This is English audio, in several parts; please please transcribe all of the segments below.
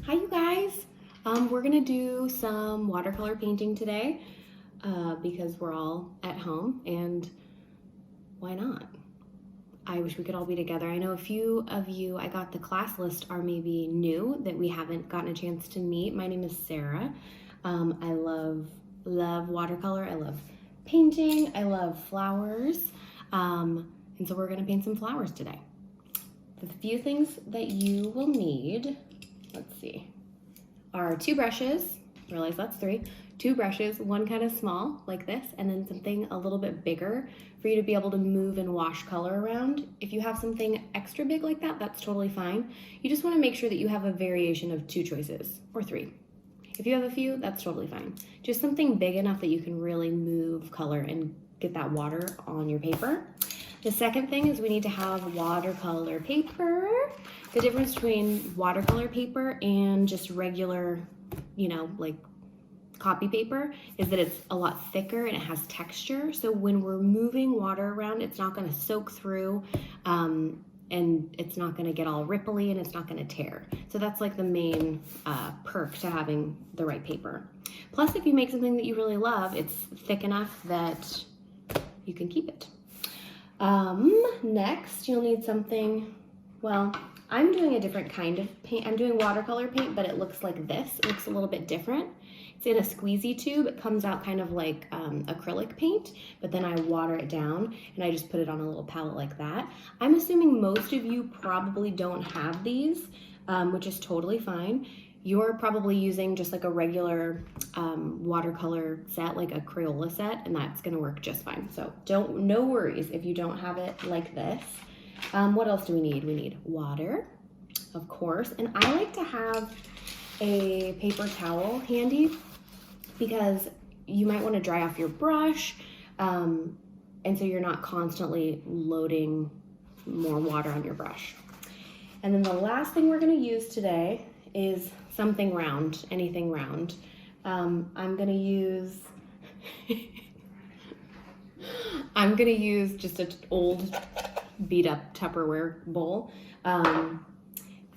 Hi you guys! We're gonna do some watercolor painting today because we're all at home and why not? I wish we could all be together. I know a few of you, I got the class list, are maybe new that we haven't gotten a chance to meet. My name is Sarah. I love watercolor. I love painting. I love flowers. And so we're gonna paint some flowers today. The few things that you will need, let's see, are two brushes. Realize that's three. Two brushes, one kind of small like this, and then something a little bit bigger for you to be able to move and wash color around. If you have something extra big like that, that's totally fine. You just want to make sure that you have a variation of two choices, or three. If you have a few, that's totally fine. Just something big enough that you can really move color and get that water on your paper. The second thing is we need to have watercolor paper. The difference between watercolor paper and just regular, like copy paper is that it's a lot thicker and it has texture. So when we're moving water around, it's not gonna soak through and it's not gonna get all ripply and it's not gonna tear. So that's like the main perk to having the right paper. Plus, if you make something that you really love, it's thick enough that you can keep it. Next, you'll need something, well, I'm doing a different kind of paint. I'm doing watercolor paint, but it looks like this. It looks a little bit different. It's in a squeezy tube. It comes out kind of like acrylic paint, but then I water it down and I just put it on a little palette like that. I'm assuming most of you probably don't have these, which is totally fine. You're probably using just like a regular watercolor set, like a Crayola set, and that's gonna work just fine. So no worries if you don't have it like this. What else do we need? We need water, of course, and I like to have a paper towel handy because you might want to dry off your brush, and so you're not constantly loading more water on your brush. And then the last thing we're going to use today is something round, anything round. I'm going to use just an old beat up Tupperware bowl,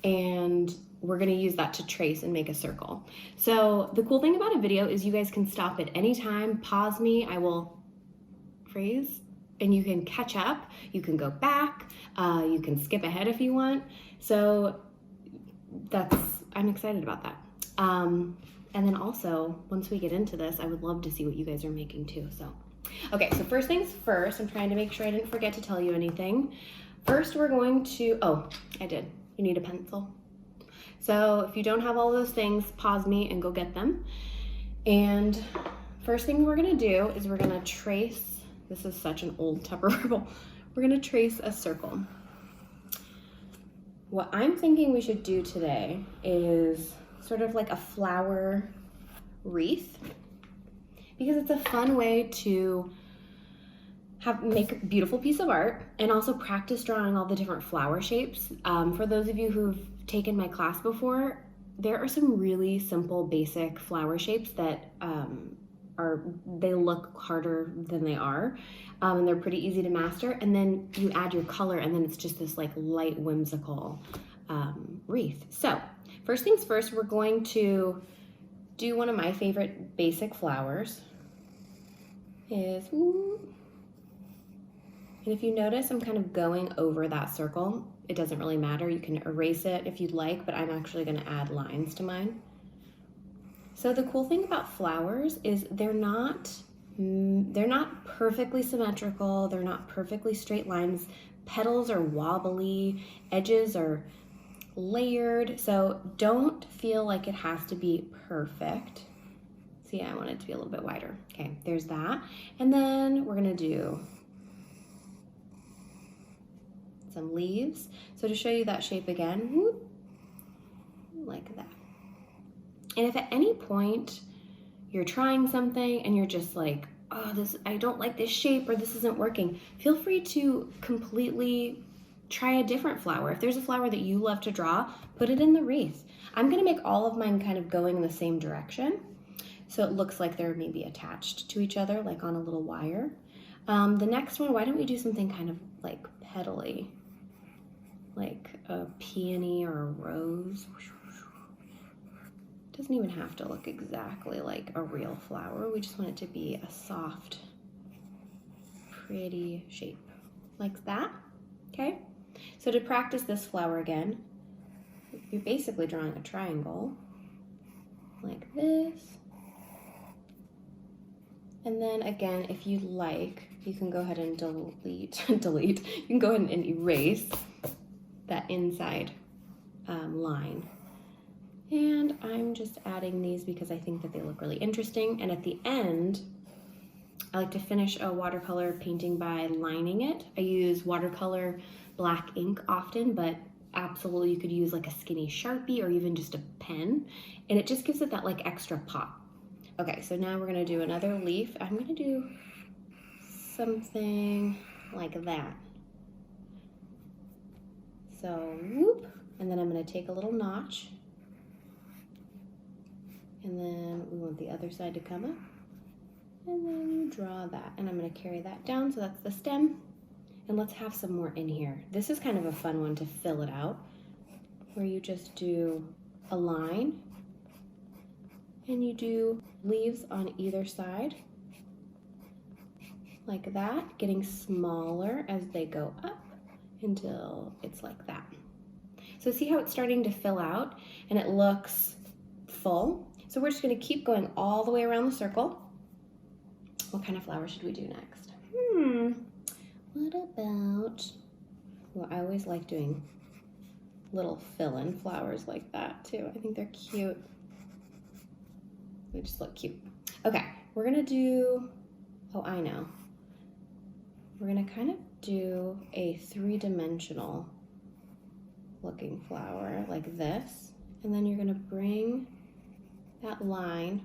and we're gonna use that to trace and make a circle. So the cool thing about a video is you guys can stop at any time, pause me, I will freeze, and you can catch up, you can go back, you can skip ahead if you want. So I'm excited about that. And then also, once we get into this, I would love to see what you guys are making too, so. Okay, so first things first, I'm trying to make sure I didn't forget to tell you anything. First, we're going to, oh, I did. You need a pencil. So if you don't have all those things, pause me and go get them. And first thing we're gonna do is we're gonna trace, this is such an old Tupperware bowl, we're gonna trace a circle. What I'm thinking we should do today is sort of like a flower wreath, because it's a fun way to make a beautiful piece of art and also practice drawing all the different flower shapes. For those of you who've taken my class before, there are some really simple, basic flower shapes that they look harder than they are, and they're pretty easy to master. And then you add your color, and then it's just this like light, whimsical wreath. So first things first, we're going to do one of my favorite basic flowers. And if you notice, I'm kind of going over that circle. It doesn't really matter. You can erase it if you'd like, but I'm actually going to add lines to mine. So the cool thing about flowers is they're not perfectly symmetrical. They're not perfectly straight lines. Petals are wobbly. Edges are layered. So don't feel like it has to be perfect. See, I want it to be a little bit wider. Okay, there's that. And then we're gonna do some leaves. So to show you that shape again, whoop, like that. And if at any point you're trying something and you're just like, oh, I don't like this shape or this isn't working, feel free to completely try a different flower. If there's a flower that you love to draw, put it in the wreath. I'm gonna make all of mine kind of going in the same direction, so it looks like they're maybe attached to each other, like on a little wire. The next one, why don't we do something kind of like petally, like a peony or a rose. Doesn't even have to look exactly like a real flower. We just want it to be a soft, pretty shape like that, okay? So to practice this flower again, you're basically drawing a triangle like this. And then again, if you like, you can go ahead and delete, you can go ahead and erase that inside line. And I'm just adding these because I think that they look really interesting. And at the end, I like to finish a watercolor painting by lining it. I use watercolor black ink often, but absolutely you could use like a skinny Sharpie or even just a pen. And it just gives it that like extra pop. Okay, so now we're gonna do another leaf. I'm gonna do something like that. So whoop, and then I'm gonna take a little notch. And then we want the other side to come up. And then you draw that. And I'm gonna carry that down, so that's the stem. And let's have some more in here. This is kind of a fun one to fill it out, where you just do a line, and you do leaves on either side, like that, getting smaller as they go up until it's like that. So see how it's starting to fill out, and it looks full. So we're just gonna keep going all the way around the circle. What kind of flower should we do next? What about, well, I always like doing little fill-in flowers like that too. I think they're cute. They just look cute. Okay, we're gonna do, oh, I know. We're gonna kind of do a three-dimensional looking flower like this. And then you're gonna bring that line,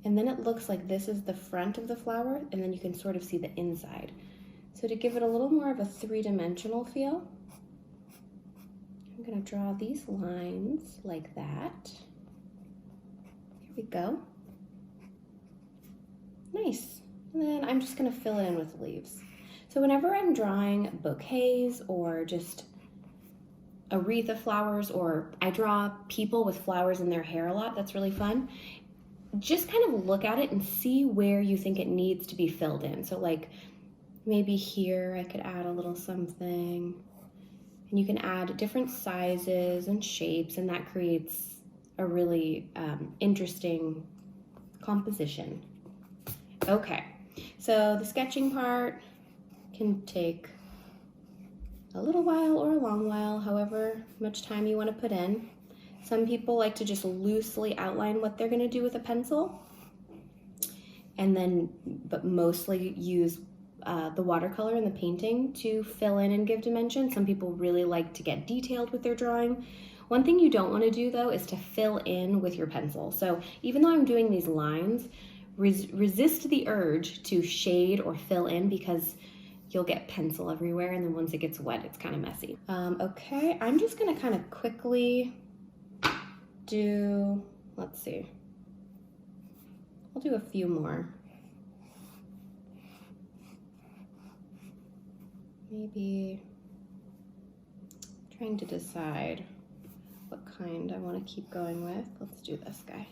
and then it looks like this is the front of the flower, and then you can sort of see the inside. So to give it a little more of a three-dimensional feel, I'm gonna draw these lines like that. Here we go. Nice. And then I'm just gonna fill it in with leaves. So whenever I'm drawing bouquets or just a wreath of flowers, or I draw people with flowers in their hair a lot, that's really fun. Just kind of look at it and see where you think it needs to be filled in. So like maybe here I could add a little something, and you can add different sizes and shapes, and that creates a really interesting composition. Okay, so the sketching part can take a little while or a long while, however much time you want to put in. Some people like to just loosely outline what they're going to do with a pencil, and then, but mostly use the watercolor and the painting to fill in and give dimension. Some people really like to get detailed with their drawing. One thing you don't want to do though is to fill in with your pencil. So even though I'm doing these lines, resist the urge to shade or fill in, because you'll get pencil everywhere, and then once it gets wet, it's kind of messy. Okay, I'm just gonna kind of quickly do, let's see, I'll do a few more. Maybe trying to decide what kind I want to keep going with. Let's do this guy.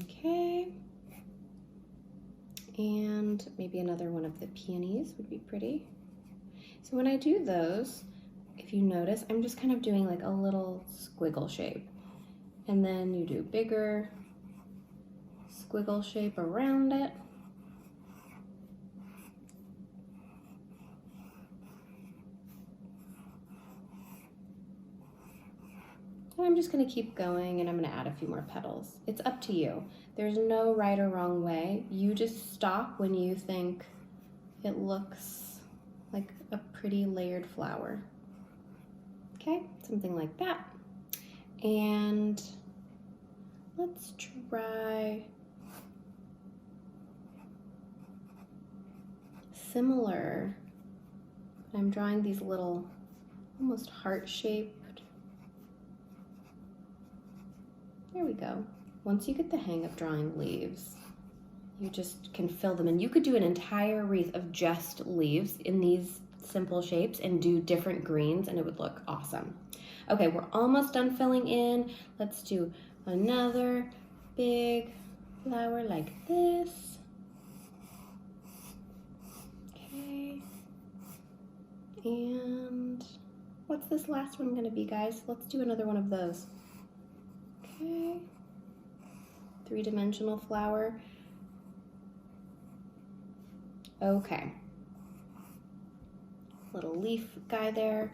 Okay, and maybe another one of the peonies would be pretty. So when I do those, if you notice, I'm just kind of doing like a little squiggle shape, and then you do bigger squiggle shape around it. And I'm just gonna keep going, and I'm gonna add a few more petals. It's up to you. There's no right or wrong way. You just stop when you think it looks like a pretty layered flower. Okay, something like that. And let's try similar. I'm drawing these little almost heart-shaped. There we go. Once you get the hang of drawing leaves, you just can fill them in. You could do an entire wreath of just leaves in these simple shapes and do different greens and it would look awesome. Okay, we're almost done filling in. Let's do another big flower like this. Okay. And what's this last one gonna be, guys? Let's do another one of those. Okay. Three-dimensional flower. Okay. Little leaf guy there.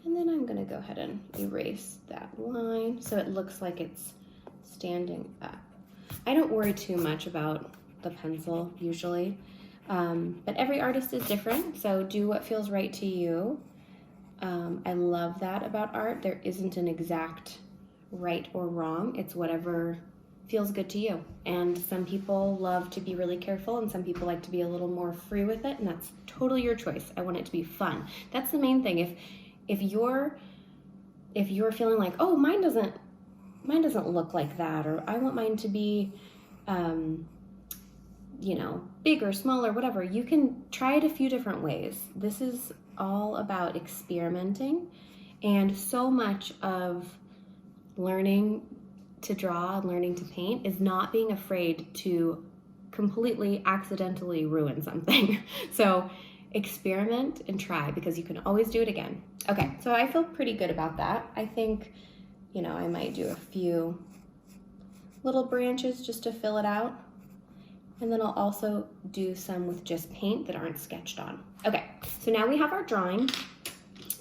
And then I'm gonna go ahead and erase that line so it looks like it's standing up. I don't worry too much about the pencil usually, but every artist is different, so do what feels right to you. I love that about art. There isn't an exact right or wrong. It's whatever feels good to you. And some people love to be really careful and some people like to be a little more free with it, and that's totally your choice. I want it to be fun. That's the main thing. If you're feeling like, oh, mine doesn't look like that, or I want mine to be you know, bigger, smaller, whatever, you can try it a few different ways. This is all about experimenting, and so much of learning to draw and learning to paint is not being afraid to completely accidentally ruin something. So experiment and try, because you can always do it again. Okay, so I feel pretty good about that. I think, you know, I might do a few little branches just to fill it out. And then I'll also do some with just paint that aren't sketched on. Okay, so now we have our drawing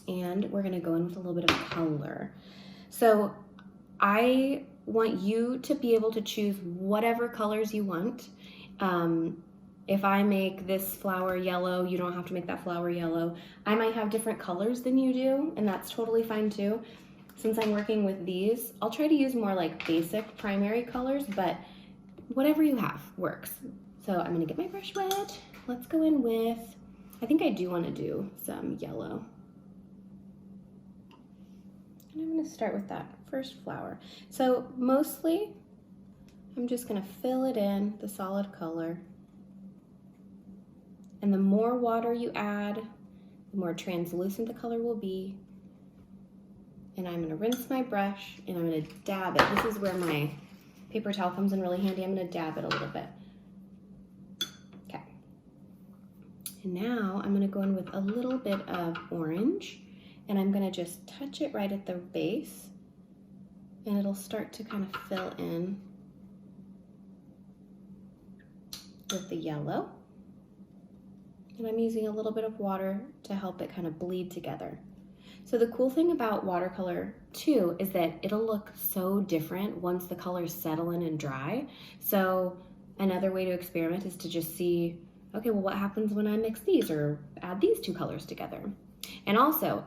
and we're gonna go in with a little bit of color. So I want you to be able to choose whatever colors you want. If I make this flower yellow, you don't have to make that flower yellow. I might have different colors than you do, and that's totally fine too. Since I'm working with these, I'll try to use more like basic primary colors, but whatever you have works. So I'm gonna get my brush wet. Let's go in with, I think I do wanna do some yellow. And I'm gonna start with that first flower. So mostly, I'm just gonna fill it in, the solid color. And the more water you add, the more translucent the color will be. And I'm gonna rinse my brush and I'm gonna dab it. This is where my paper towel comes in really handy. I'm gonna dab it a little bit. Okay. And now I'm gonna go in with a little bit of orange and I'm gonna just touch it right at the base and it'll start to kind of fill in with the yellow. And I'm using a little bit of water to help it kind of bleed together. So the cool thing about watercolor too is that it'll look so different once the colors settle in and dry. So another way to experiment is to just see, okay, well, what happens when I mix these or add these two colors together? And also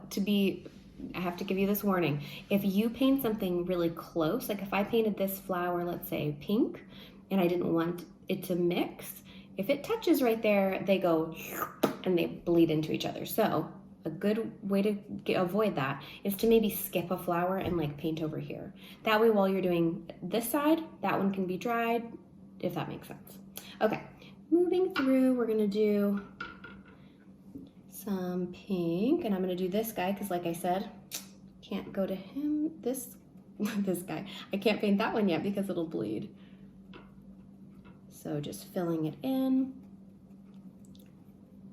I have to give you this warning. If you paint something really close, like if I painted this flower, let's say pink, and I didn't want it to mix, if it touches right there, they go and they bleed into each other. So a good way to avoid that is to maybe skip a flower and like paint over here. That way while you're doing this side, that one can be dried, if that makes sense. Okay, moving through, we're gonna do some pink, and I'm gonna do this guy, because like I said, can't go to him, this guy. I can't paint that one yet because it'll bleed. So just filling it in.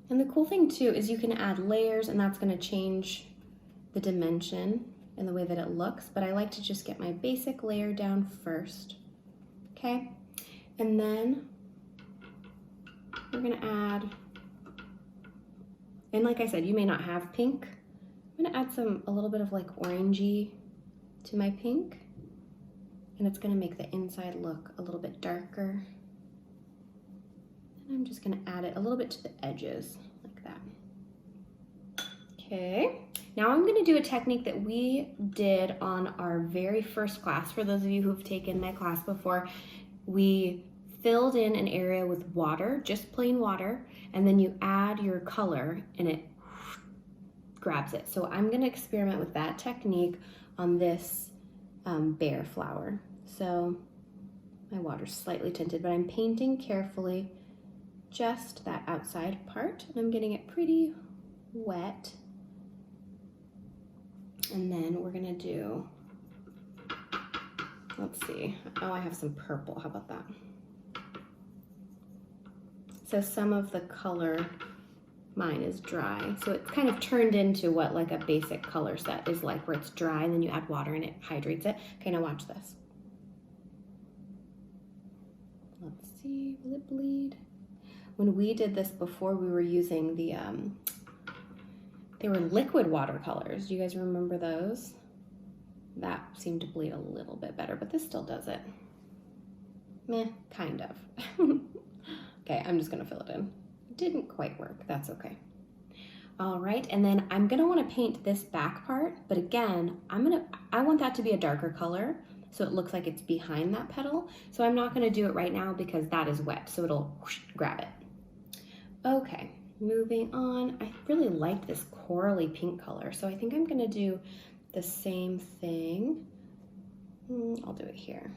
And the cool thing too is you can add layers and that's gonna change the dimension and the way that it looks, but I like to just get my basic layer down first, okay? And then we're gonna add, and like I said, you may not have pink. I'm gonna add a little bit of like orangey to my pink, and it's gonna make the inside look a little bit darker. And I'm just gonna add it a little bit to the edges, like that. Okay, now I'm gonna do a technique that we did on our very first class. For those of you who've taken my class before, we filled in an area with water, just plain water, and then you add your color and it grabs it. So I'm gonna experiment with that technique on this bear flower. So My water's slightly tinted, but I'm painting carefully just that outside part, and I'm getting it pretty wet. And then we're gonna do, let's see, oh, I have some purple, how about that? So some of the color, mine is dry, so it's kind of turned into what like a basic color set is like, where it's dry and then you add water and it hydrates it. Okay, now watch this. Let's see, will it bleed? When we did this before, we were using the, they were liquid watercolors. Do you guys remember those? That seemed to bleed a little bit better, but this still does it. Meh, kind of. Okay, I'm just gonna fill it in. It didn't quite work, that's okay. All right, and then I'm gonna wanna paint this back part, but again, I want that to be a darker color so it looks like it's behind that petal. So I'm not gonna do it right now because that is wet, so it'll whoosh, grab it. Okay, moving on. I really like this corally pink color, so I think I'm gonna do the same thing. I'll do it here.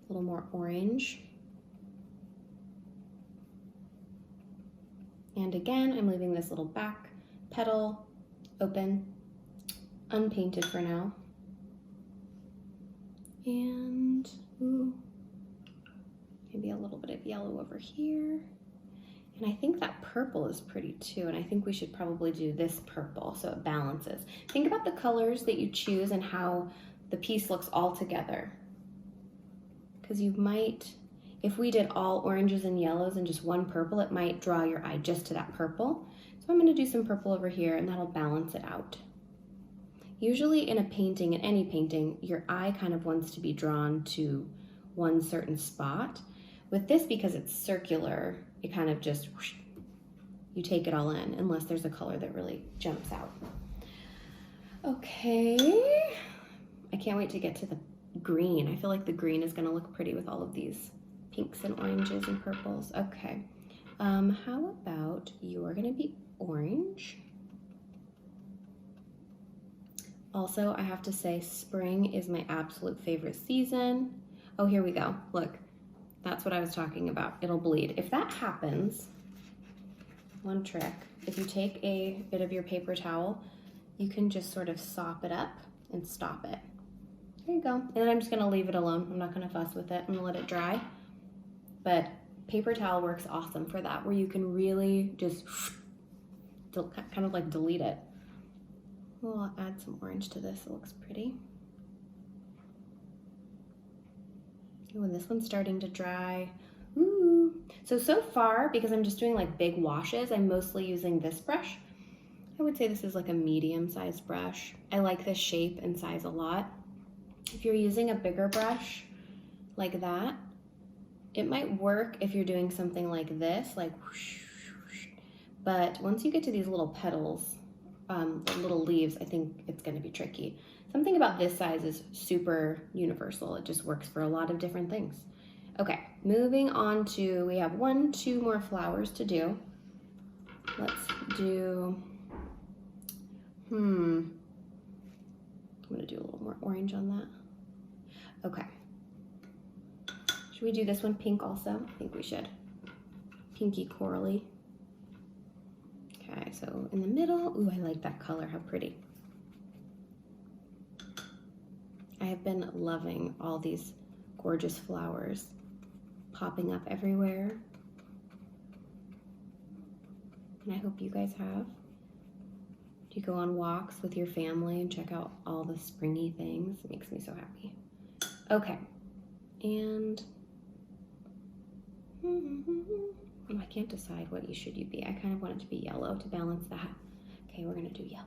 A little more orange. And again, I'm leaving this little back petal open, unpainted for now. And maybe a little bit of yellow over here. And I think that purple is pretty too, and I think we should probably do this purple so it balances. Think about the colors that you choose and how the piece looks all together. Because you might, if we did all oranges and yellows and just one purple, it might draw your eye just to that purple. So I'm gonna do some purple over here and that'll balance it out. Usually in a painting, in any painting, your eye kind of wants to be drawn to one certain spot. With this, because it's circular, it kind of just, whoosh, you take it all in, unless there's a color that really jumps out. Okay, I can't wait to get to the green. I feel like the green is gonna look pretty with all of these pinks and oranges and purples. Okay, how about you're gonna be orange? Also, I have to say spring is my absolute favorite season. Oh, here we go, look. That's what I was talking about. It'll bleed. If that happens, one trick, if you take a bit of your paper towel, you can just sort of sop it up and stop it. There you go. And then I'm just gonna leave it alone. I'm not gonna fuss with it. I'm gonna let it dry. But paper towel works awesome for that, where you can really just kind of like delete it. We'll add some orange to this. It looks pretty. Oh, and this one's starting to dry. Ooh. So far, because I'm just doing like big washes, I'm mostly using this brush. I would say this is like a medium-sized brush. I like this shape and size a lot. If you're using a bigger brush like that, it might work if you're doing something like this, like whoosh, whoosh. But once you get to these little petals, the little leaves, I think it's gonna be tricky. Something about this size is super universal. It just works for a lot of different things. Okay, moving on to, we have 2 more flowers to do. Let's do, I'm gonna do a little more orange on that. Okay. Should we do this one pink also? I think we should. Pinky corally. Okay, so in the middle, ooh, I like that color, how pretty. I have been loving all these gorgeous flowers popping up everywhere. And I hope you guys have. Do you go on walks with your family and check out all the springy things? It makes me so happy. Okay, and I can't decide what should you be. I kind of want it to be yellow to balance that. Okay, we're gonna do yellow.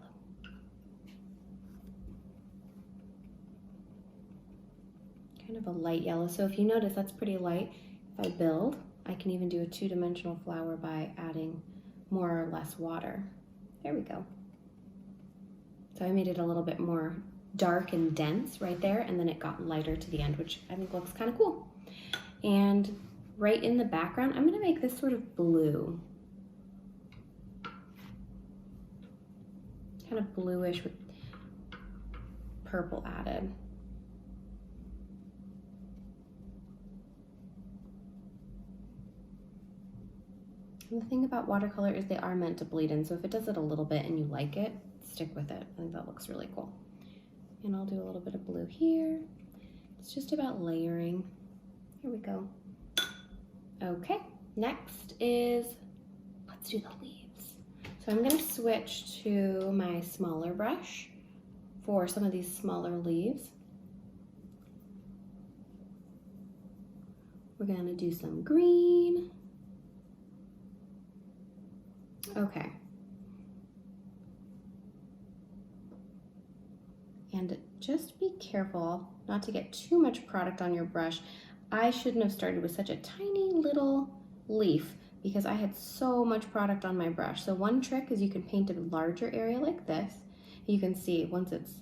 Kind of a light yellow. So if you notice, that's pretty light. If I build, I can even do a 2-dimensional flower by adding more or less water. There we go. So I made it a little bit more dark and dense right there, and then it got lighter to the end, which I think looks kind of cool. And right in the background, I'm gonna make this sort of blue. Kind of bluish with purple added. And the thing about watercolor is they are meant to bleed in, so if it does it a little bit and you like it, stick with it. I think that looks really cool. And I'll do a little bit of blue here. It's just about layering. Here we go. Okay, next is, let's do the leaves. So I'm gonna switch to my smaller brush for some of these smaller leaves. We're gonna do some green. Okay. And just be careful not to get too much product on your brush. I shouldn't have started with such a tiny little leaf because I had so much product on my brush. So one trick is you can paint a larger area like this. You can see once it's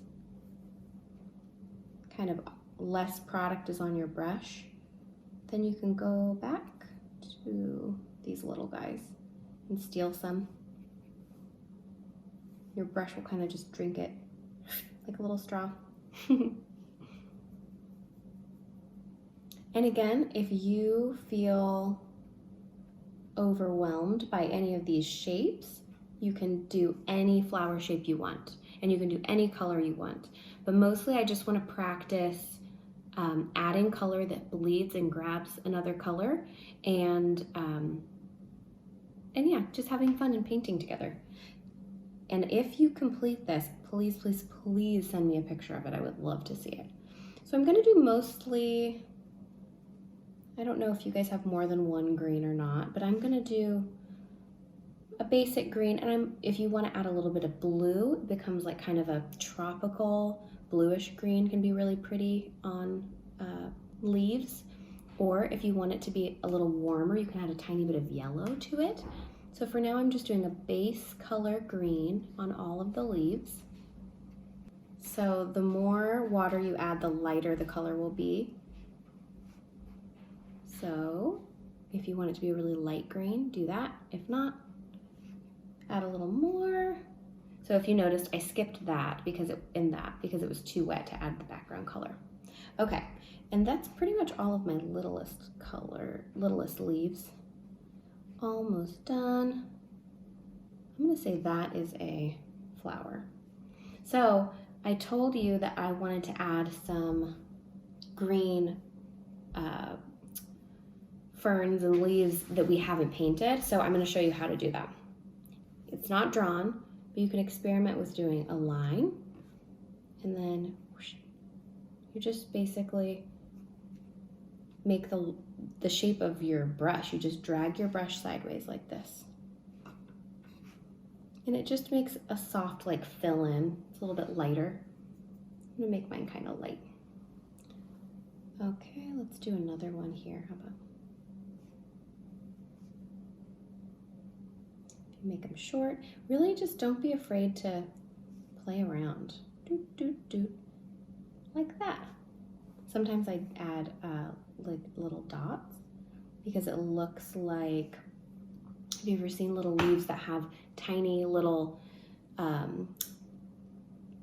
kind of less product is on your brush, then you can go back to these little guys and steal some. Your brush will kind of just drink it like a little straw. And again, if you feel overwhelmed by any of these shapes, you can do any flower shape you want, and you can do any color you want. But mostly I just want to practice adding color that bleeds and grabs another color, and yeah, just having fun and painting together. And if you complete this, please, please, please send me a picture of it. I would love to see it. So I'm gonna do mostly, I don't know if you guys have more than one green or not, but I'm gonna do a basic green, and if you wanna add a little bit of blue, it becomes like kind of a tropical bluish green, can be really pretty on leaves. Or if you want it to be a little warmer, you can add a tiny bit of yellow to it. So for now, I'm just doing a base color green on all of the leaves. So the more water you add, the lighter the color will be. So if you want it to be a really light green, do that. If not, add a little more. So if you noticed, I skipped that because it was too wet to add the background color. Okay, and that's pretty much all of my littlest leaves. Almost done. I'm gonna say that is a flower. So I told you that I wanted to add some green ferns and leaves that we haven't painted. So I'm gonna show you how to do that. It's not drawn, but you can experiment with doing a line, and then whoosh, you just basically make the shape of your brush. You just drag your brush sideways like this. And it just makes a soft like fill in. It's a little bit lighter. I'm gonna make mine kind of light. Okay, let's do another one here. How about make them short? Really just don't be afraid to play around. Doot, doot, doot. Like that. Sometimes I add like little dots because it looks like, have you ever seen little leaves that have tiny little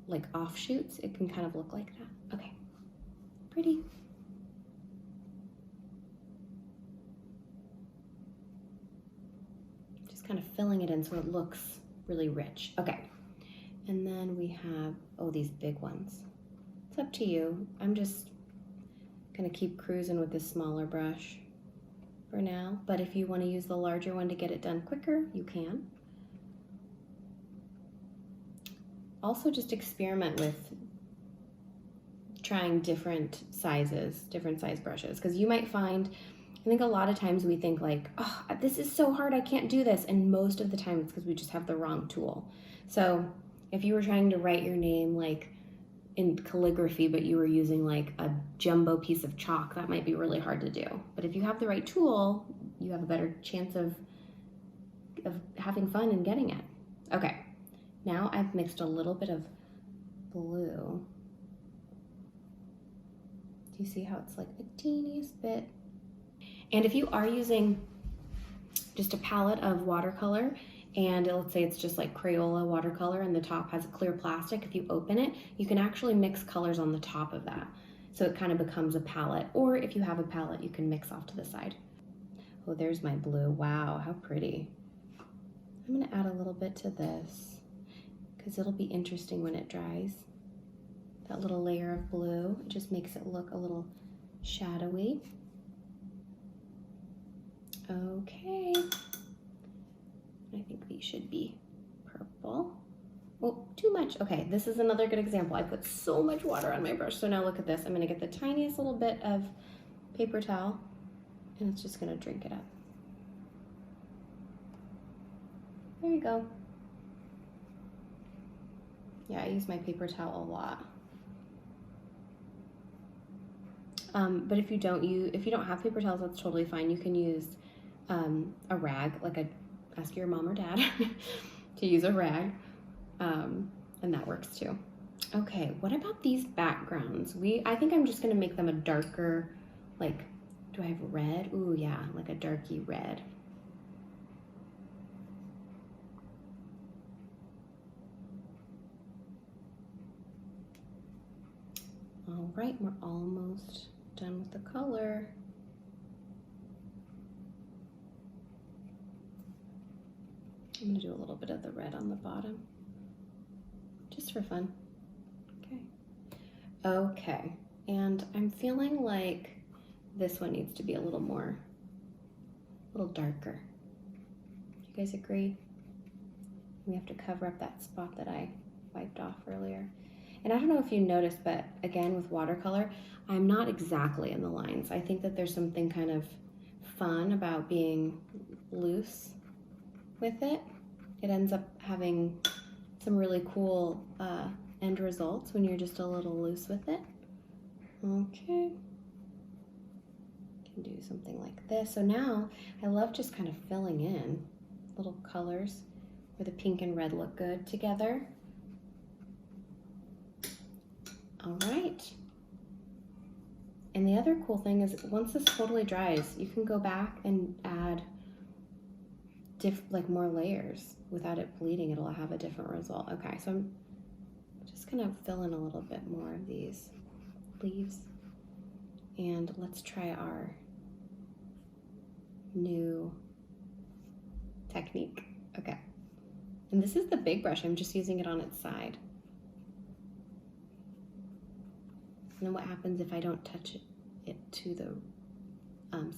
like offshoots? It can kind of look like that. Okay, pretty. Just kind of filling it in so it looks really rich. Okay, and then we have, oh, these big ones. It's up to you. I'm just gonna keep cruising with this smaller brush for now, but if you want to use the larger one to get it done quicker, you can. Also just experiment with trying different size brushes, because you might find, I think a lot of times we think like, oh, this is so hard, I can't do this, and most of the time it's because we just have the wrong tool. So if you were trying to write your name like in calligraphy, but you were using like a jumbo piece of chalk, that might be really hard to do. But if you have the right tool, you have a better chance of having fun and getting it. Okay, now I've mixed a little bit of blue. Do you see how it's like the teeniest bit? And if you are using just a palette of watercolor, and let's say it's just like Crayola watercolor and the top has a clear plastic, if you open it, you can actually mix colors on the top of that. So it kind of becomes a palette, or if you have a palette, you can mix off to the side. Oh, there's my blue. Wow, how pretty. I'm gonna add a little bit to this because it'll be interesting when it dries. That little layer of blue, it just makes it look a little shadowy. Okay. I think these should be purple. Oh, too much. Okay, this is another good example. I put so much water on my brush. So now look at this. I'm gonna get the tiniest little bit of paper towel and it's just gonna drink it up. There you go. Yeah, I use my paper towel a lot. But if you don't have paper towels, that's totally fine. You can use a rag, ask your mom or dad to use a rag, and that works too. Okay, what about these backgrounds? I think I'm just gonna make them a darker, do I have red? Ooh, yeah, like a darky red. All right, we're almost done with the color. I'm gonna do a little bit of the red on the bottom, just for fun. Okay, and I'm feeling like this one needs to be a little darker. Do you guys agree? We have to cover up that spot that I wiped off earlier. And I don't know if you noticed, but again, with watercolor, I'm not exactly in the lines. I think that there's something kind of fun about being loose with it. It ends up having some really cool end results when you're just a little loose with it. Okay. Can do something like this. So now I love just kind of filling in little colors where the pink and red look good together. All right. And the other cool thing is once this totally dries, you can go back and add more layers without it bleeding. It'll have a different result. Okay, so I'm just gonna fill in a little bit more of these leaves. And let's try our new technique. Okay. And this is the big brush. I'm just using it on its side. And then what happens if I don't touch it to the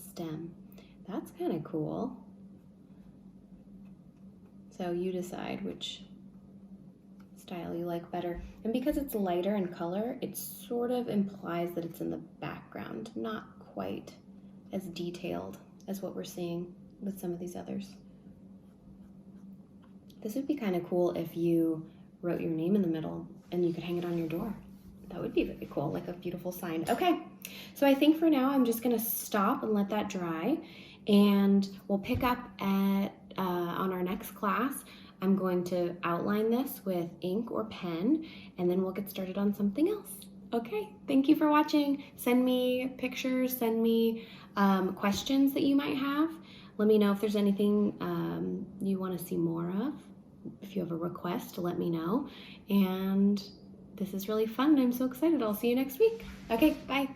stem? That's kind of cool. So you decide which style you like better. And because it's lighter in color, it sort of implies that it's in the background, not quite as detailed as what we're seeing with some of these others. This would be kind of cool if you wrote your name in the middle and you could hang it on your door. That would be really cool, like a beautiful sign. Okay, so I think for now I'm just gonna stop and let that dry, and we'll pick up at on our next class. I'm going to outline this with ink or pen, and then we'll get started on something else. Okay, thank you for watching. Send me pictures, send me questions that you might have. Let me know if there's anything you want to see more of. If you have a request, let me know. And this is really fun. I'm so excited. I'll see you next week. Okay, bye.